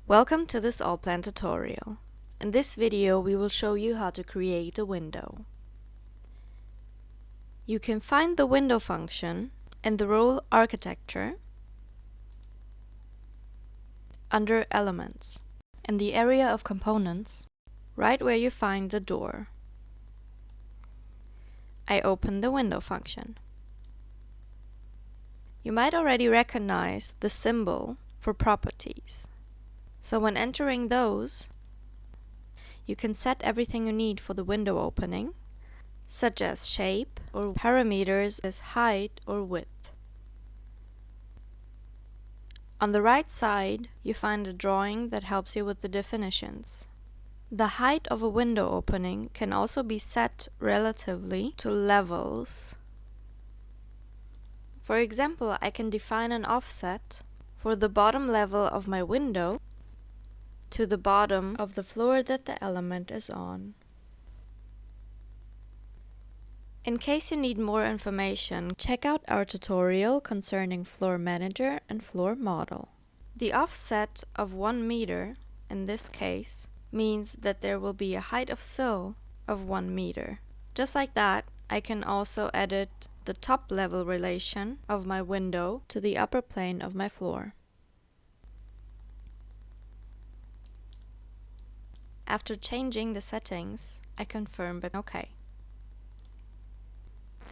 Welcome to this Allplan tutorial. In this video we will show you how to create a window. You can find the window function in the role Architecture under Elements, in the area of Components, right where you find the door. I open the window function. You might already recognize the symbol for properties. So when entering those, you can set everything you need for the window opening, such as shape or parameters as height or width. On the right side, you find a drawing that helps you with the definitions. The height of a window opening can also be set relatively to levels. For example, I can define an offset for the bottom level of my window to the bottom of the floor that the element is on. In case you need more information, check out our tutorial concerning Floor Manager and Floor Model. The offset of 1 meter, in this case, means that there will be a height of sill of 1 meter. Just like that, I can also edit the top level relation of my window to the upper plane of my floor. After changing the settings, I confirm by OK.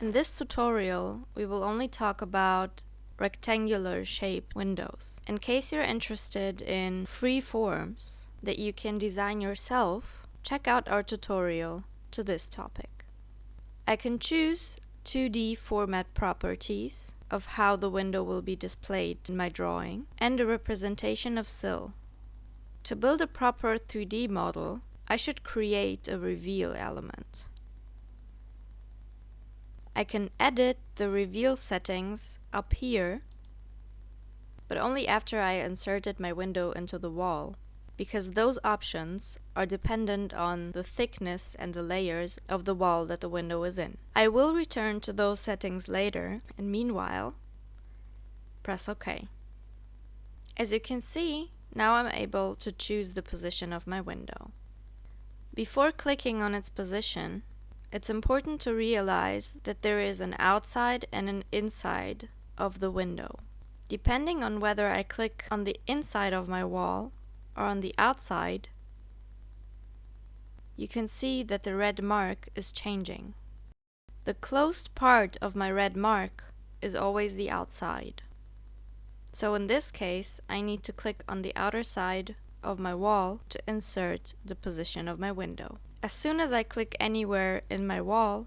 In this tutorial, we will only talk about rectangular shaped windows. In case you're interested in free forms that you can design yourself, check out our tutorial to this topic. I can choose 2D format properties of how the window will be displayed in my drawing and a representation of sill. To build a proper 3D model, I should create a reveal element. I can edit the reveal settings up here, but only after I inserted my window into the wall, because those options are dependent on the thickness and the layers of the wall that the window is in. I will return to those settings later, and meanwhile, press OK. As you can see, now I'm able to choose the position of my window. Before clicking on its position, it's important to realize that there is an outside and an inside of the window. Depending on whether I click on the inside of my wall or on the outside, you can see that the red mark is changing. The closed part of my red mark is always the outside. So in this case, I need to click on the outer side of my wall to insert the position of my window. As soon as I click anywhere in my wall,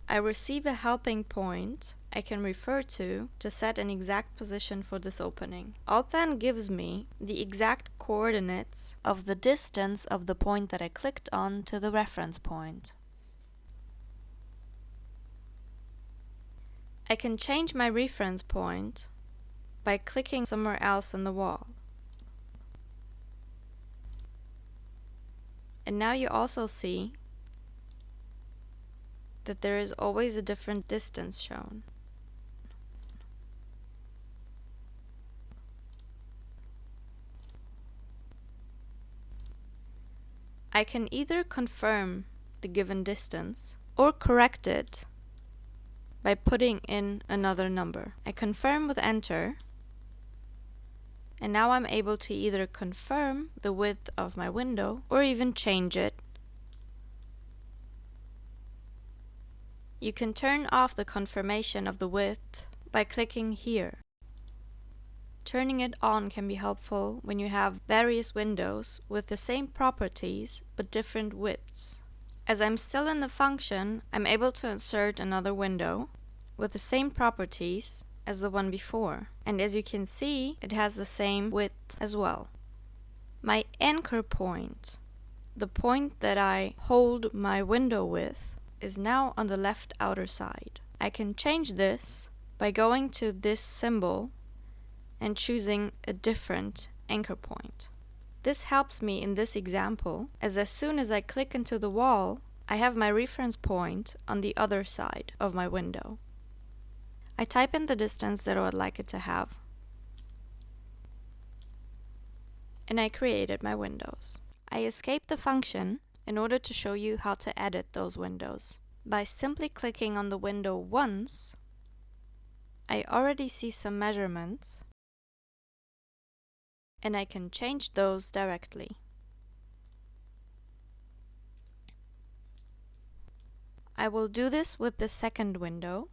I receive a helping point I can refer to set an exact position for this opening. Allplan gives me the exact coordinates of the distance of the point that I clicked on to the reference point. I can change my reference point by clicking somewhere else in the wall. And now you also see that there is always a different distance shown. I can either confirm the given distance or correct it by putting in another number. I confirm with Enter, and now I'm able to either confirm the width of my window or even change it. You can turn off the confirmation of the width by clicking here. Turning it on can be helpful when you have various windows with the same properties but different widths. As I'm still in the function, I'm able to insert another window with the same properties as the one before, and as you can see, it has the same width as well. My anchor point, the point that I hold my window with, is now on the left outer side. I can change this by going to this symbol and choosing a different anchor point. This helps me in this example, as soon as I click into the wall, I have my reference point on the other side of my window. I type in the distance that I would like it to have. and I created my windows. I escaped the function in order to show you how to edit those windows. By simply clicking on the window once, I already see some measurements, and I can change those directly. I will do this with the second window.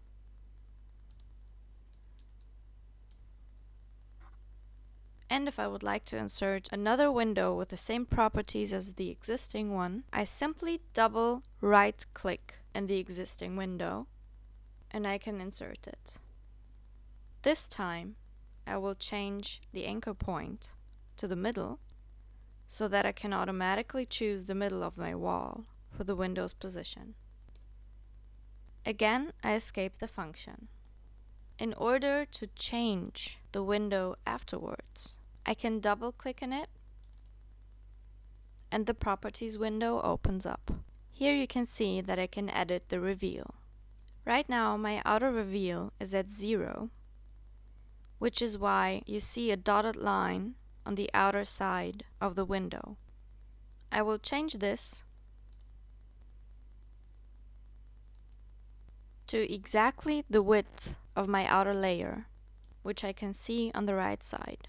And if I would like to insert another window with the same properties as the existing one, I simply double right-click in the existing window and I can insert it. This time, I will change the anchor point to the middle so that I can automatically choose the middle of my wall for the window's position. Again, I escape the function. In order to change the window afterwards, I can double-click in it and the Properties window opens up. Here you can see that I can edit the reveal. Right now my outer reveal is at 0, which is why you see a dotted line on the outer side of the window. I will change this to exactly the width of my outer layer, which I can see on the right side.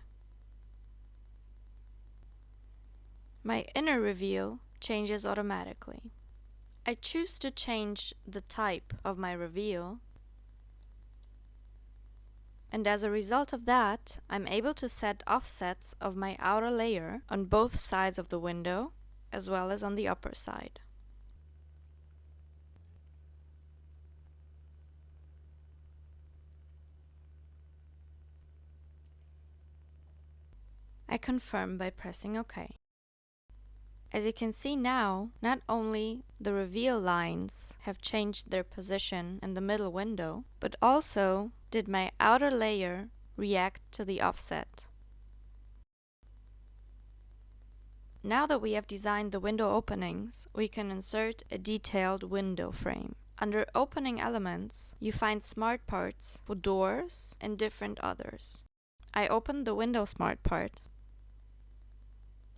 My inner reveal changes automatically. I choose to change the type of my reveal, and as a result of that, I'm able to set offsets of my outer layer on both sides of the window, as well as on the upper side. I confirm by pressing OK. As you can see now, not only the reveal lines have changed their position in the middle window, but also did my outer layer react to the offset. Now that we have designed the window openings, we can insert a detailed window frame. Under Opening Elements, you find smart parts for doors and different others. I open the window smart part,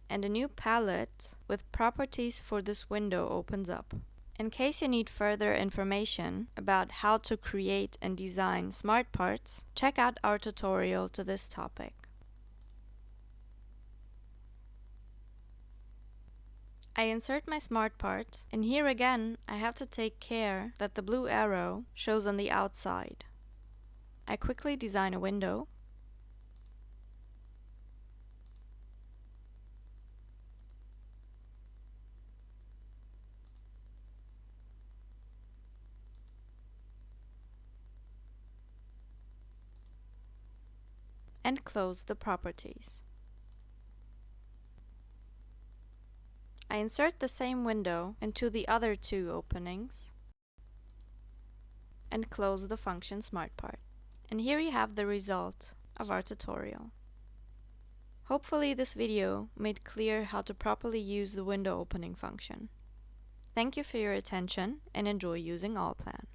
and a new palette with properties for this window opens up. In case you need further information about how to create and design smart parts, check out our tutorial to this topic. I insert my smart part, and here again I have to take care that the blue arrow shows on the outside. I quickly design a window, and close the properties. I insert the same window into the other two openings and close the function smart part. And here you have the result of our tutorial. Hopefully this video made clear how to properly use the window opening function. Thank you for your attention and enjoy using Allplan.